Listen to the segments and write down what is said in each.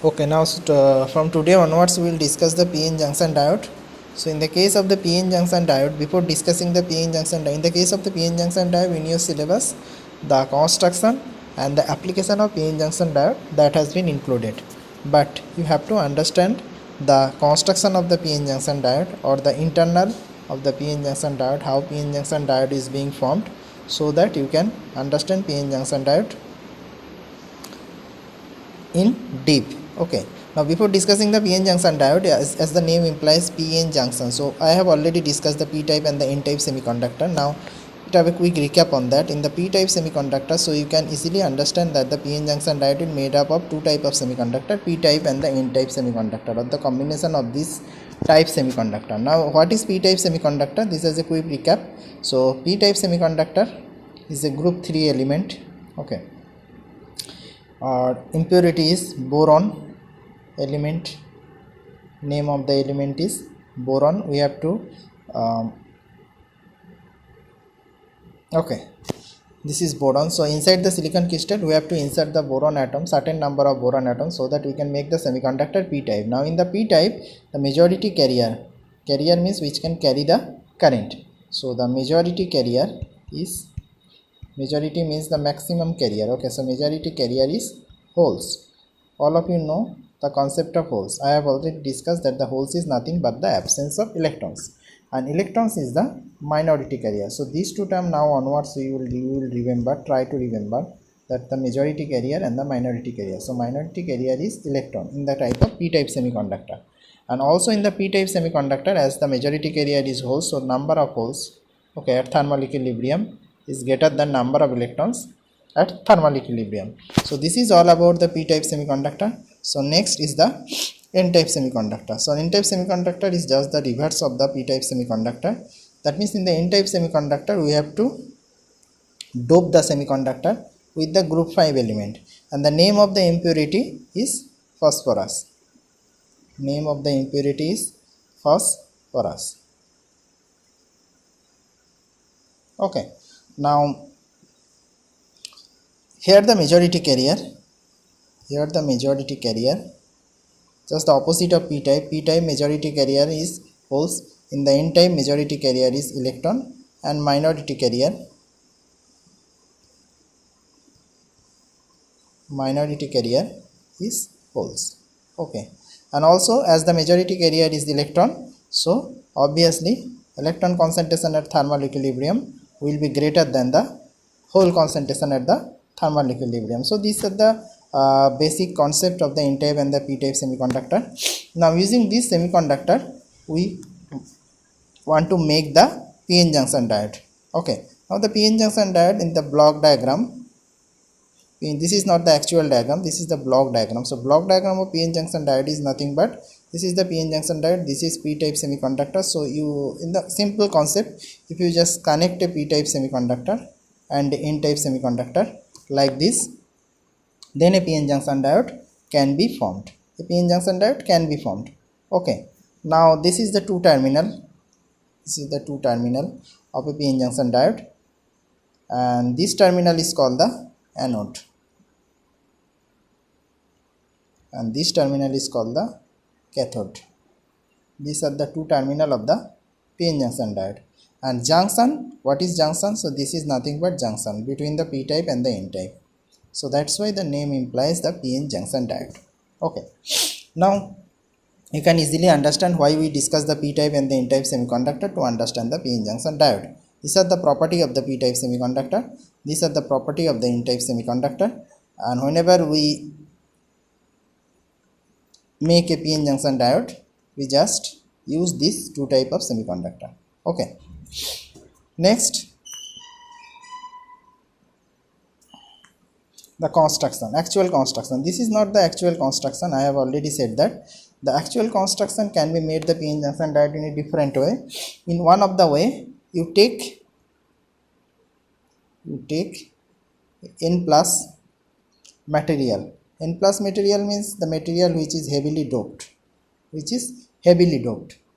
Okay, now from today onwards we will discuss the p-n junction diode. So in the case of the p-n junction diode, before discussing the p-n junction diode, in the case of the p-n junction diode in your syllabus, the construction and the application of p-n junction diode that has been included. But you have to understand the construction of the p-n junction diode or the internal of the p-n junction diode, how p-n junction diode is being formed, so that you can understand p-n junction diode in deep. Okay, now before discussing the p-n junction diode, as the name implies, p-n junction, so I have already discussed the p-type and the n-type semiconductor. Now to have a quick recap on that, in the p-type semiconductor, so you can easily understand that the p-n junction diode is made up of two types of semiconductor, p-type and the n-type semiconductor, or the combination of this type semiconductor. Now what is p-type semiconductor? This is a quick recap. So p-type semiconductor is a group 3 element. Okay, impurity is boron element, name of the element is boron. We have to okay, this is boron. So inside the silicon crystal we have to insert the boron atom, certain number of boron atoms, so that we can make the semiconductor p-type. Now in the p-type, the majority carrier means which can carry the current. So the majority carrier is, majority means the maximum carrier. Okay, so majority carrier is holes. All of you know the concept of holes. I have already discussed that the holes is nothing but the absence of electrons, and electrons is the minority carrier. So these two terms now onwards you will remember, try to remember that the majority carrier and the minority carrier. So minority carrier is electron in the type of p-type semiconductor, and also in the p-type semiconductor, as the majority carrier is holes, so number of holes, okay, at thermal equilibrium is greater than number of electrons at thermal equilibrium. So this is all about the p-type semiconductor. So next is the n-type semiconductor. So n-type semiconductor is just the reverse of the p-type semiconductor. That means in the n-type semiconductor we have to dope the semiconductor with the group 5 element, and the name of the impurity is phosphorus. Name of the impurity is phosphorus. Okay, now here the majority carrier, just the opposite of p-type. P-type majority carrier is holes, in the n-type majority carrier is electron, and minority carrier is holes. Okay, and also as the majority carrier is electron, so obviously electron concentration at thermal equilibrium will be greater than the hole concentration at the thermal equilibrium. So these are the basic concept of the n-type and the p-type semiconductor. Now using this semiconductor we want to make the p-n junction diode. Okay, now the p-n junction diode in the block diagram, this is not the actual diagram, this is the block diagram. So block diagram of p-n junction diode is nothing but, this is the p-n junction diode, this is p-type semiconductor. So you, in the simple concept, if you just connect a p-type semiconductor and n-type semiconductor like this, then a p-n junction diode can be formed. A p-n junction diode can be formed. Okay, now this is the two terminal of a p-n junction diode, and this terminal is called the anode, and this terminal is called the cathode. These are the two terminal of the p-n junction diode. And junction, what is junction? So this is nothing but junction between the p-type and the n-type. So that's why the name implies the p-n junction diode. Okay, now you can easily understand why we discuss the p-type and the n-type semiconductor to understand the p-n junction diode. These are the property of the p-type semiconductor, these are the property of the n-type semiconductor, and whenever we make a p-n junction diode, we just use these two type of semiconductor. Okay, next the construction, actual construction. This is not the actual construction, I have already said that the actual construction can be made the p-n junction diode in a different way. In one of the way, you take n plus material. N plus material means the material which is heavily doped,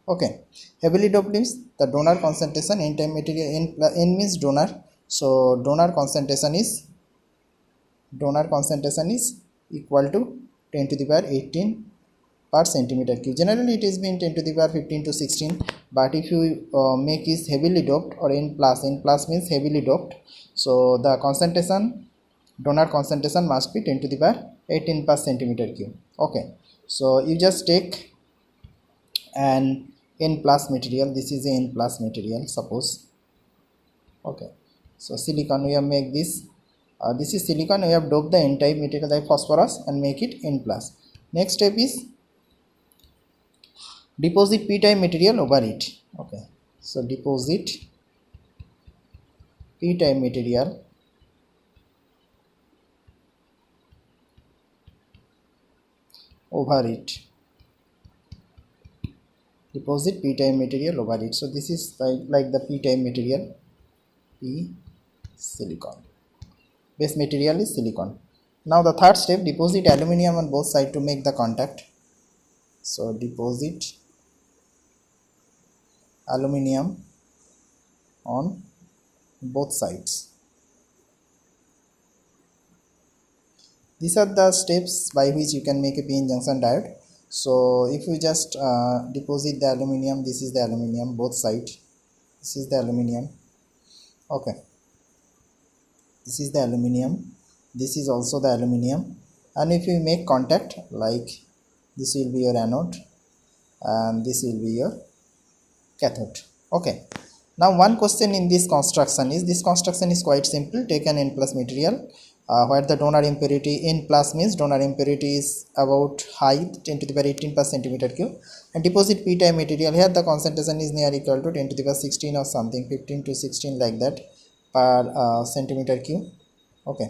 okay, heavily doped means the donor concentration, n-type material, n means donor, so donor concentration is equal to 10 to the power 18 per centimeter cube. Generally it is been 10 to the power 15 to 16, but if you make is heavily doped or N plus means heavily doped, so the concentration, donor concentration must be 10 to the power 18 per centimeter cube. Okay, so you just take an N plus material, this is a N plus material suppose. Okay, so silicon we have make this, this is silicon, we have doped the N type material like phosphorus and make it N plus. Next step is deposit p type material over it. Okay, so deposit p type material over it, deposit p type material over it. So this is like the p type material, p silicon, base material is silicon. Now the third step, deposit aluminum on both sides to make the contact. So deposit aluminum on both sides. These are the steps by which you can make a p-n junction diode. So if you just deposit the aluminum, this is the aluminum both sides, this is the aluminum. Okay, this is the aluminum, this is also the aluminum, and if you make contact, like this will be your anode and this will be your cathode. Okay, now one question in this construction is quite simple. Take an N plus material where the donor impurity, N plus means donor impurity is about high 10 to the power 18 per centimeter cube, and deposit p type material. Here the concentration is near equal to 10 to the power 16 or something, 15 to 16 like that per centimeter cube. Okay,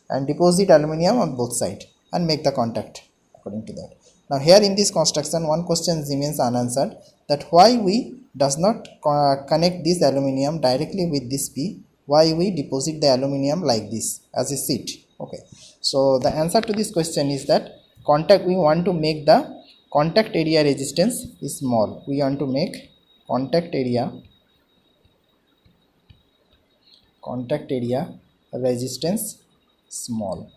and deposit aluminum on both sides and make the contact according to that. Now here in this construction one question remains unanswered, that why we does not connect this aluminum directly with this p, why we deposit the aluminum like this as a sheet. Okay, so the answer to this question is that contact, we want to make the contact area resistance is small, we want to make contact area resistance small.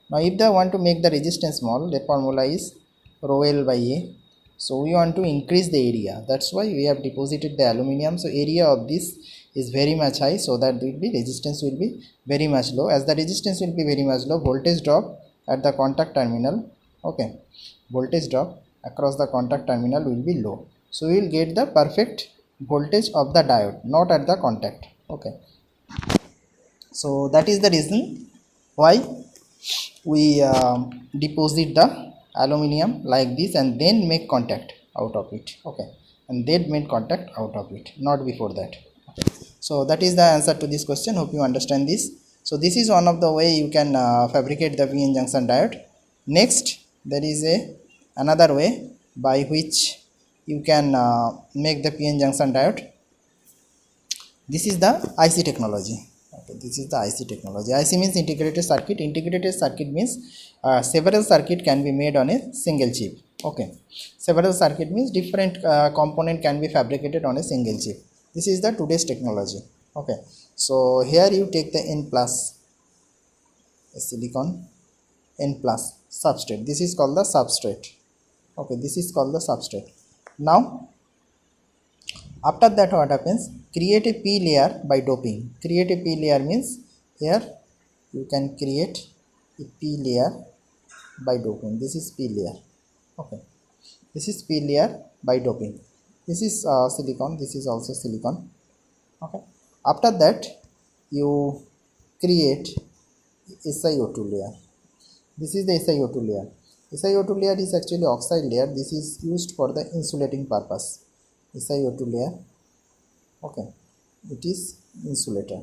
Now if they want to make the resistance small, the formula is rho L by A. So we want to increase the area, that's why we have deposited the aluminum. So area of this is very much high, so that will be resistance will be very much low. As the resistance will be very much low, voltage drop at the contact terminal, okay, voltage drop across the contact terminal will be low. So we will get the perfect voltage of the diode, not at the contact. Okay, so that is the reason why we deposit the aluminum like this and then make contact out of it. Okay, and then make contact out of it, not before that. Okay, so that is the answer to this question. Hope you understand this. So this is one of the way you can fabricate the p-n junction diode. Next there is another way by which you can make the p-n junction diode. This is the IC technology. Okay, this is the IC technology. IC means integrated circuit. Integrated circuit means several circuit can be made on a single chip. Okay, several circuit means different component can be fabricated on a single chip. This is the today's technology. Okay, so here you take the N plus silicon, N plus substrate. This is called the substrate. Okay, this is called the substrate. Now after that what happens, create a p layer by doping. Create a p layer means here you can create a p layer by doping. This is p layer. Okay, this is p layer by doping. This is silicon, this is also silicon. Okay, after that you create SiO2 layer. This is the SiO2 layer. SiO2 layer is actually oxide layer. This is used for the insulating purpose. SiO2 layer, okay, it is insulator,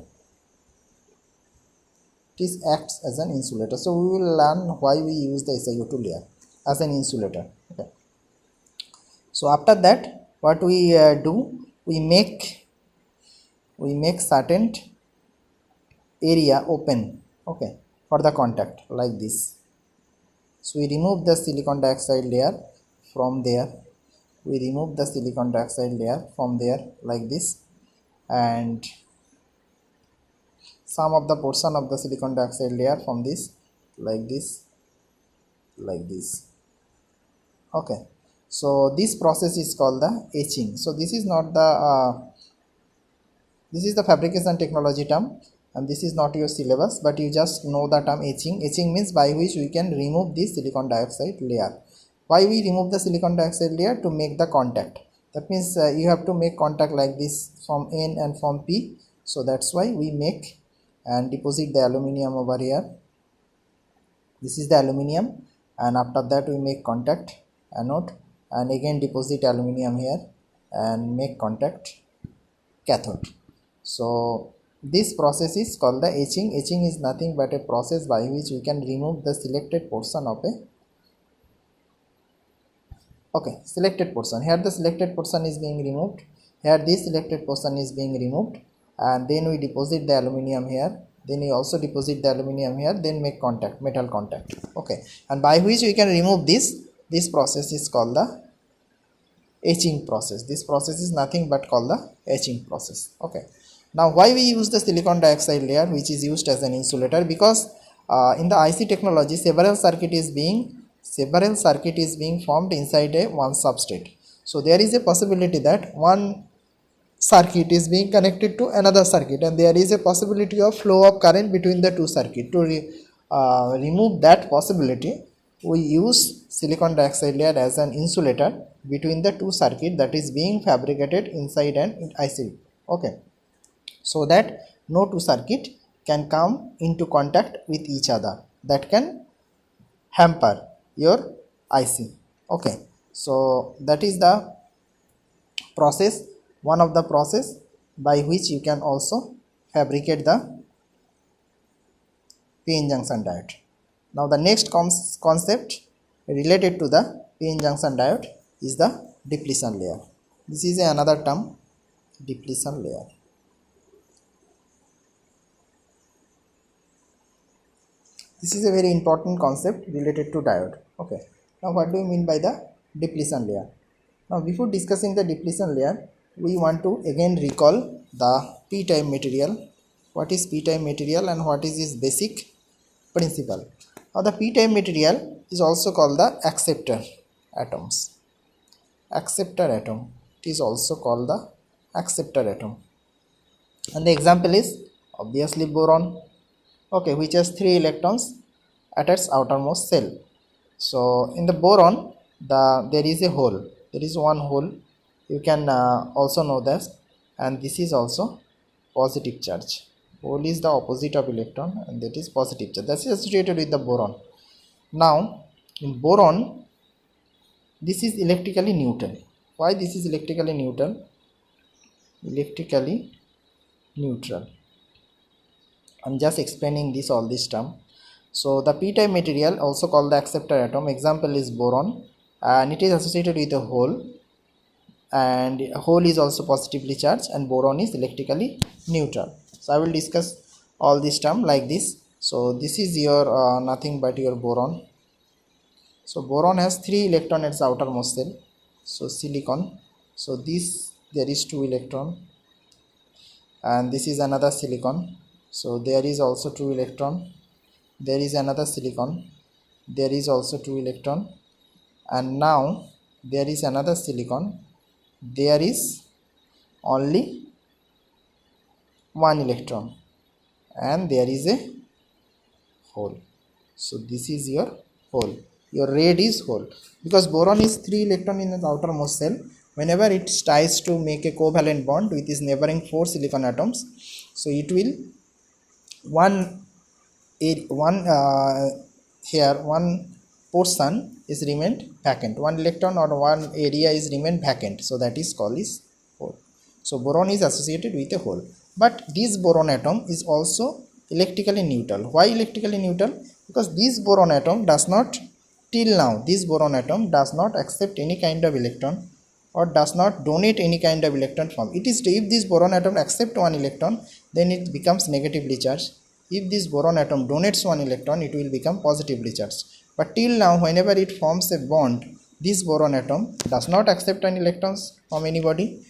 it acts as an insulator. So we will learn why we use the SiO2 layer as an insulator. Okay, so after that what we do, we make certain area open, okay, for the contact like this. So we remove the silicon dioxide layer from there, we remove the silicon dioxide layer from there like this, and some of the portion of the silicon dioxide layer from this like this, like this. Okay, so this process is called the etching. So this is not the this is the fabrication technology term, and this is not your syllabus, but you just know the term etching. Etching means by which we can remove this silicon dioxide layer. Why we remove the silicon dioxide layer? To make the contact. That means you have to make contact like this from N and from P. So that's why we make and deposit the aluminium over here. This is the aluminium, and after that we make contact anode, and again deposit aluminium here and make contact cathode. So this process is called the etching. Etching is nothing but a process by which we can remove the selected portion of a selected portion. Here the selected portion is being removed, here this selected portion is being removed, and then we deposit the aluminium here, then we also deposit the aluminium here, then make contact, metal contact. Okay, and by which we can remove this process is called the etching process. This process is nothing but called the etching process. Okay, now why we use the silicon dioxide layer, which is used as an insulator? Because in the IC technology several circuit is being formed inside a one substrate. So there is a possibility that one circuit is being connected to another circuit, and there is a possibility of flow of current between the two circuits. To remove that possibility, we use silicon dioxide layer as an insulator between the two circuits that is being fabricated inside an IC. Okay, so that no two circuit can come into contact with each other, that can hamper your IC. Okay, so that is the process, one of the process by which you can also fabricate the p-n junction diode. Now the next concept related to the p-n junction diode is the depletion layer. This is another term, depletion layer. This is a very important concept related to diode. Okay, now what do you mean by the depletion layer? Now before discussing the depletion layer, we want to again recall the p-type material. What is p-type material and what is its basic principle? Now the p-type material is also called the acceptor atoms. Acceptor atom, it is also called the acceptor atom, and the example is obviously boron. Okay, which has 3 electrons at its outermost shell. So in the boron, there is a hole, there is one hole, you can also know that, and this is also positive charge. Hole is the opposite of electron, and that is positive charge, that is associated with the boron. Now in boron, this is electrically neutral. Why this is electrically neutral? Electrically neutral, I'm just explaining this all this term. So the p-type material also called the acceptor atom, example is boron, and it is associated with a hole, and a hole is also positively charged, and boron is electrically neutral. So I will discuss all this term like this. So this is your nothing but your boron. So boron has 3 electron at its outermost shell. So silicon, so this there is 2 electron, and this is another silicon. So there is also 2 electron, there is another silicon, there is also 2 electron, and now there is another silicon, there is only 1 electron, and there is a hole. So this is your hole, your red is hole, because boron is 3 electron in the outermost shell. Whenever it tries to make a covalent bond with its neighboring 4 silicon atoms, so it will one portion is remained vacant, 1 electron or 1 area is remained vacant, so that is called is hole. So boron is associated with a hole, but this boron atom is also electrically neutral. Why electrically neutral? Because this boron atom does not, till now this boron atom does not accept any kind of electron or does not donate any kind of electron from it. Is if this boron atom accept 1 electron, then it becomes negatively charged. If this boron atom donates 1 electron, it will become positively charged. But till now, whenever it forms a bond, this boron atom does not accept any electrons from anybody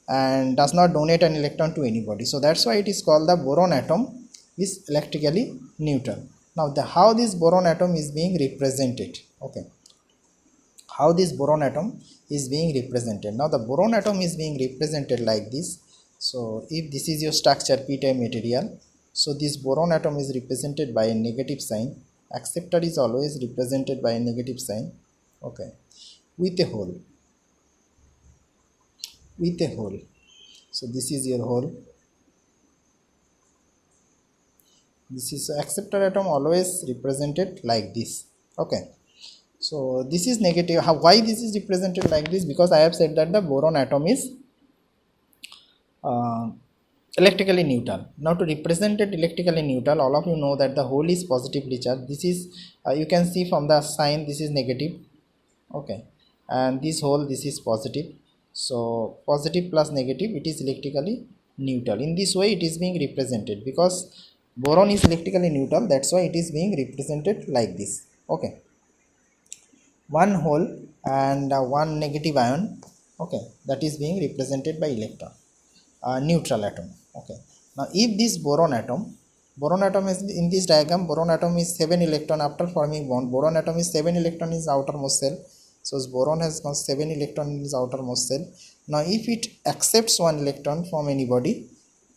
and does not donate an electron to anybody. So that's why it is called the boron atom is electrically neutral. Now how this boron atom is being represented, okay, how this boron atom is being represented. Now the boron atom is being represented like this. So if this is your structure, p-type material, so this boron atom is represented by a negative sign. Acceptor is always represented by a negative sign, okay, with a hole, with a hole. So this is your hole. This is acceptor atom always represented like this, okay. So this is negative. Why this is represented like this? Because I have said that the boron atom is electrically neutral. Now to represent it electrically neutral, all of you know that the hole is positively charged. This is you can see from the sign, this is negative, okay, and this hole, this is positive. So positive plus negative, it is electrically neutral. In this way it is being represented, because boron is electrically neutral, that's why it is being represented like this, okay. One hole and one negative ion, okay, that is being represented by electron, neutral atom, okay. Now if this boron atom is in this diagram, boron atom is 7 electron after forming bond. Boron atom is 7 electron in its outermost shell. So boron has got 7 electron in its outermost shell. Now if it accepts one electron from anybody,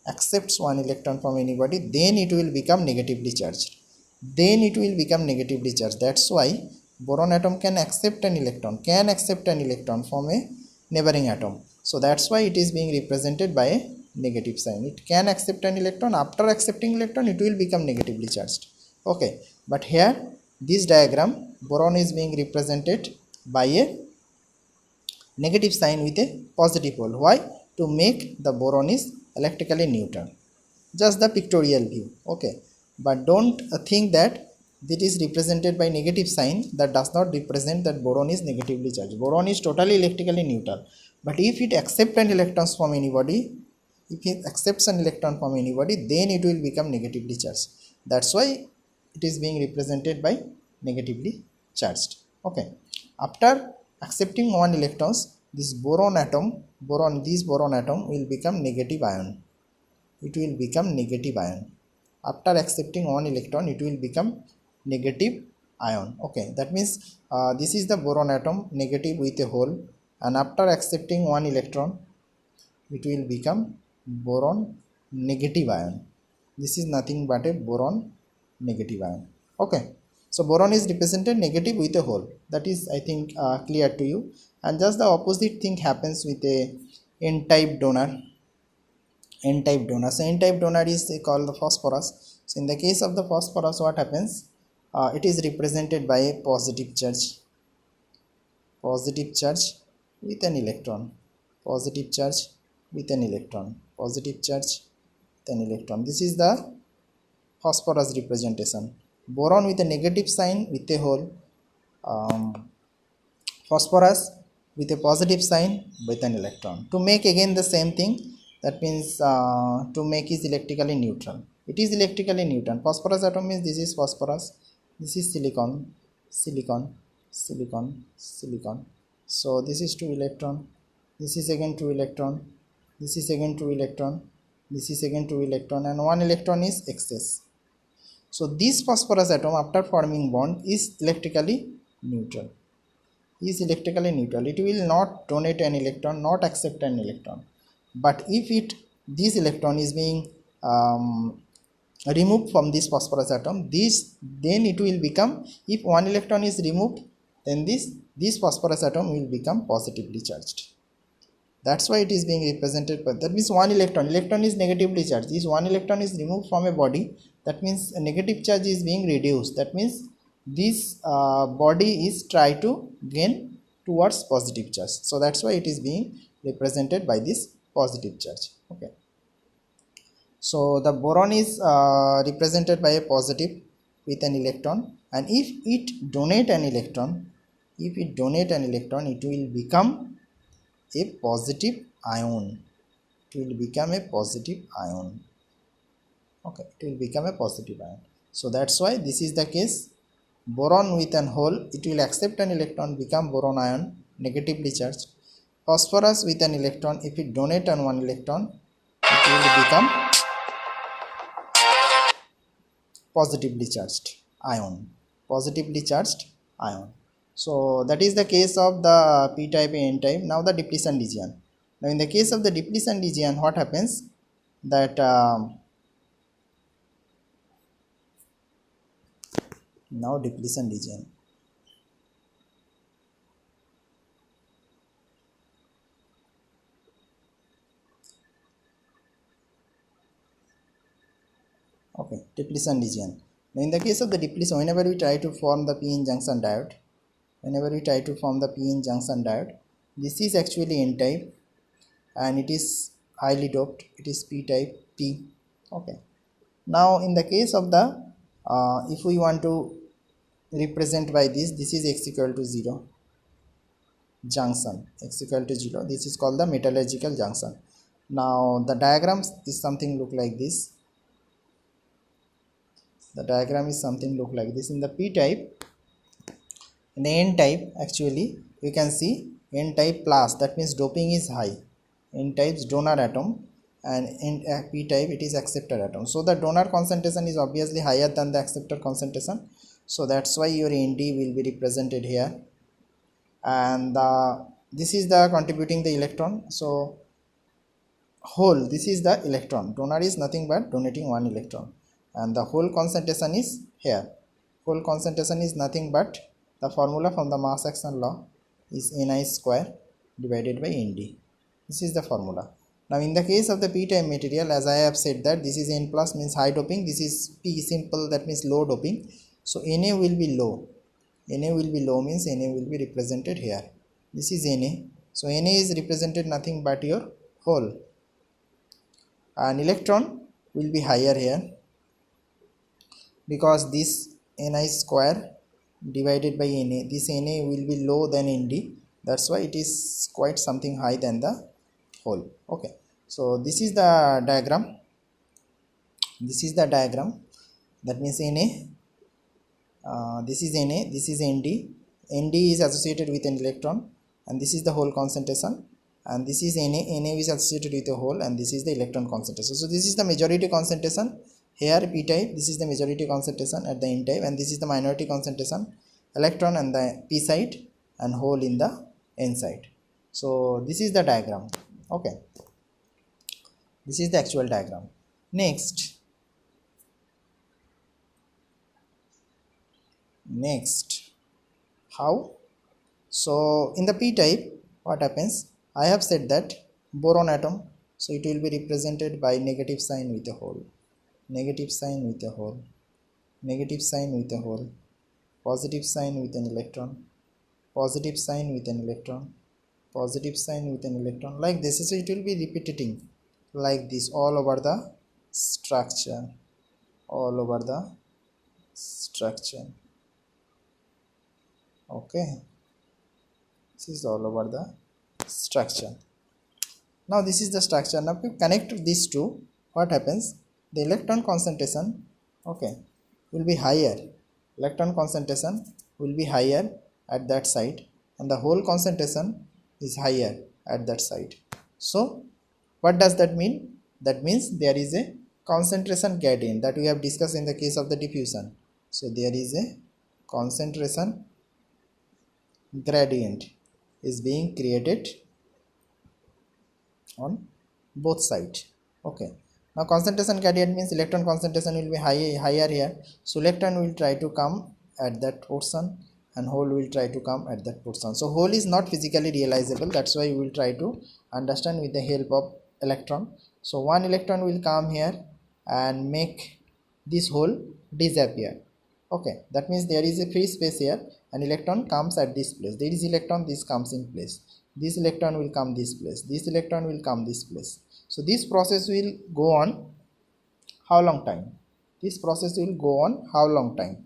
then it will become negatively charged. That's why boron atom can accept an electron from a neighboring atom. So that's why it is being represented by a negative sign. It can accept an electron. After accepting electron, it will become negatively charged, okay. But here this diagram, boron is being represented by a negative sign with a positive hole. Why? To make the boron is electrically neutral. Just the pictorial view, okay. But don't think that it is represented by negative sign. That does not represent that boron is negatively charged. Boron is totally electrically neutral. But if it accepts an electron from anybody, then it will become negatively charged. That's why it is being represented by negatively charged, okay. After accepting one electrons, this boron atom will become negative ion. After accepting one electron, it will become negative ion, okay. That means this is the boron atom, negative with a hole, and after accepting one electron, it will become boron negative ion. This is nothing but a boron negative ion, okay. So boron is represented negative with a hole. That is, I think, clear to you. And just the opposite thing happens with a n-type donor. So n-type donor is called the phosphorus. So in the case of the phosphorus, what happens? It is represented by a positive charge with an electron. This is the phosphorus representation. Boron with a negative sign with a hole, phosphorus with a positive sign with an electron. To make again the same thing, that means to make is electrically neutral. It is electrically neutral. Phosphorus atom means this is phosphorus, this is silicon. So this is 2 electron, this is again 2 electron, this is again 2 electron, this is again 2 electron, and 1 electron is excess. So this phosphorus atom after forming bond is electrically neutral. It will not donate an electron, not accept an electron. But if this electron is being removed from this phosphorus atom, then it will become, if one electron is removed, then this phosphorus atom will become positively charged. That's why it is being represented by, that means one electron is negatively charged. This one electron is removed from a body, that means a negative charge is being reduced. That means this body is try to gain towards positive charge. So that's why it is being represented by this positive charge, okay. So the boron is represented by a positive with an electron, and if it donate an electron, it will become a positive ion. Okay, it will become a positive ion. So that's why this is the case. Boron with an hole, it will accept an electron, become boron ion, negatively charged. Phosphorus with an electron, if it donate on one electron, it will become positively charged. ion, positively charged ion. So that is the case of the p type and n type. Now the depletion region. Now in the case of the depletion region, what happens that now depletion region, okay, depletion region. Now in the case of the depletion, whenever we try to form the p-n junction diode, whenever we try to form the p-n junction diode, this is actually n type and it is highly doped, it is p type p. Okay, now in the case of the if we want to represent by this is x equal to 0 junction, x equal to 0, this is called the metallurgical junction. Now the diagrams is something look like this, the diagram is something look like this. In the p type, in the n type, actually we can see n type plus, that means doping is high, n types donor atom, and in p type it is acceptor atom. So the donor concentration is obviously higher than the acceptor concentration, so that's why your nd will be represented here. And this is the contributing the electron. So hole, this is the electron, donor is nothing but donating one electron, and the whole concentration is here. Whole concentration is nothing but the formula from the mass action law is Ni square divided by Nd. This is the formula. Now in the case of the p type material, as I have said that this is n plus means high doping, this is p simple, that means low doping. So Na will be low, Na will be low means Na will be represented here, this is Na. So Na is represented nothing but your hole, and electron will be higher here because this Ni square divided by Na, this Na will be low than Nd, that's why it is quite something high than the whole. Okay, so this is the diagram, this is the diagram, that means Na, this is Na, this is Nd, Nd is associated with an electron, and this is the whole concentration, and this is Na, Na is associated with a hole, and this is the electron concentration. So this is the majority concentration here p type, this is the majority concentration at the n type, and this is the minority concentration, electron and the p side and hole in the n side. So this is the diagram. Okay, this is the actual diagram. Next, how? So in the p type, what happens, I have said that boron atom, so it will be represented by negative sign with a hole, negative sign with a hole, negative sign with a hole, positive sign with an electron, positive sign with an electron, positive sign with an electron, like this. So it will be repeating like this all over the structure, all over the structure. Okay, this is all over the structure. Now this is the structure. Now if you connect these two, what happens, the electron concentration, okay, will be higher, electron concentration will be higher at that side, and the whole concentration is higher at that side. So what does that mean? That means there is a concentration gradient that we have discussed in the case of the diffusion. So there is a concentration gradient is being created on both sides. Okay, now concentration gradient means electron concentration will be higher here, so electron will try to come at that portion and hole will try to come at that portion. So hole is not physically realizable, that's why we will try to understand with the help of electron. So one electron will come here and make this hole disappear. Okay, that means there is a free space here, an electron comes at this place, there is electron, this comes in place, this electron will come this place, this electron will come this place. So this process will go on how long time? This process will go on how long time?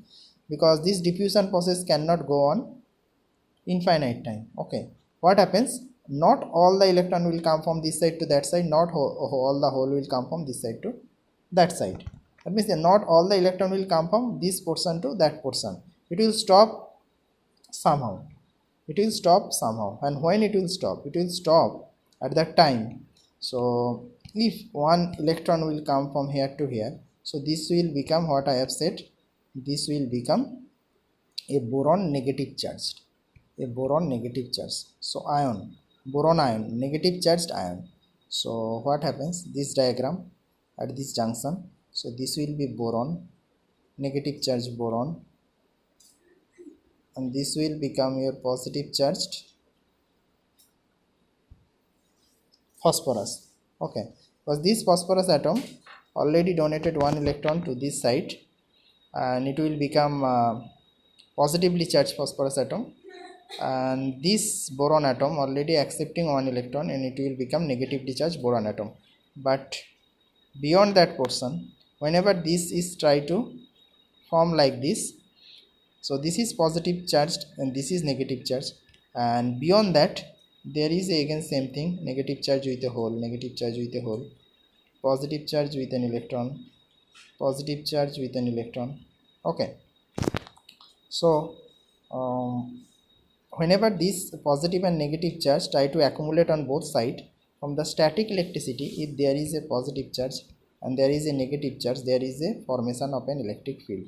Because this diffusion process cannot go on infinite time. Okay, what happens, not all the electron will come from this side to that side, not all the hole will come from this side to that side. That means that not all the electron will come from this portion to that portion, it will stop somehow, it will stop somehow. And when it will stop? It will stop at that time. So if one electron will come from here to here, so this will become what I have said, this will become a boron negative charged, a boron negative charge. So ion, boron ion, negative charged ion. So what happens, this diagram at this junction, so this will be boron, negative charge boron, and this will become your positive charged phosphorus. Okay, because this phosphorus atom already donated one electron to this side, and it will become positively charged phosphorus atom, and this boron atom already accepting one electron, and it will become negatively charged boron atom. But beyond that portion, whenever this is try to form like this, so this is positive charged and this is negative charge, and beyond that there is again same thing, negative charge with a hole, negative charge with a hole, positive charge with an electron, positive charge with an electron. Okay, so whenever this positive and negative charge try to accumulate on both sides, from the static electricity, if there is a positive charge and there is a negative charge, there is a formation of an electric field.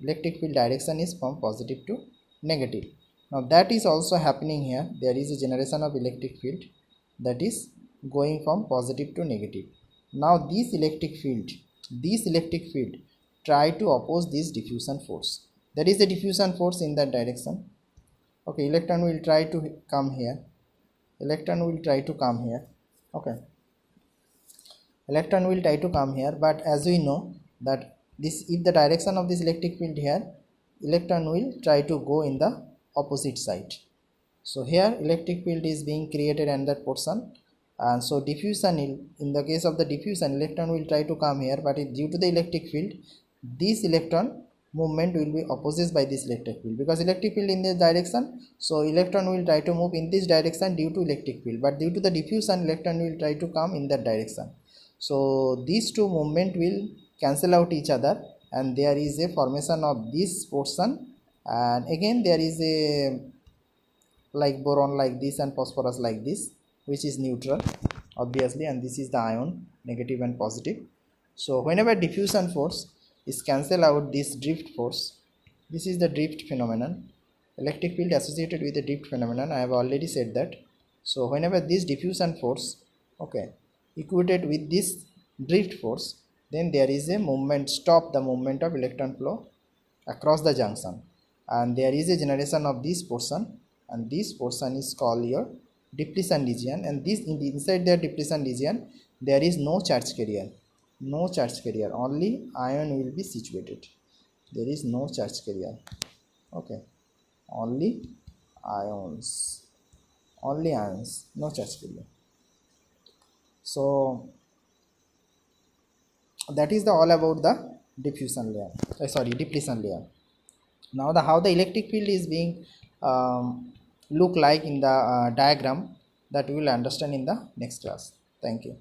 Electric field direction is from positive to negative. Now that is also happening here, there is a generation of electric field that is going from positive to negative. Now this electric field try to oppose this diffusion force. There is a diffusion force in that direction. Okay, electron will try to come here, electron will try to come here. Okay, electron will try to come here, but as we know that this, if the direction of this electric field here, electron will try to go in the opposite side. So here electric field is being created in that portion, and so diffusion, in the case of the diffusion, electron will try to come here, but due to the electric field, this electron movement will be opposed by this electric field, because electric field in this direction, so electron will try to move in this direction due to electric field, but due to the diffusion, electron will try to come in that direction. So these two movement will cancel out each other, and there is a formation of this portion, and again there is a like boron like this and phosphorus like this, which is neutral obviously, and this is the ion, negative and positive. So whenever diffusion force is cancel out this drift force, this is the drift phenomenon, electric field associated with the drift phenomenon, I have already said that. So whenever this diffusion force, okay, equated with this drift force, then there is a movement, stop the movement of electron flow across the junction, and there is a generation of this portion, and this portion is called your depletion region, and this inside the depletion region there is no charge carrier, no charge carrier, only ion will be situated, there is no charge carrier. Okay, only ions, only ions, no charge carrier. So that is the all about the diffusion layer, sorry, depletion layer. Now the how the electric field is being look like in the diagram, that we will understand in the next class. Thank you.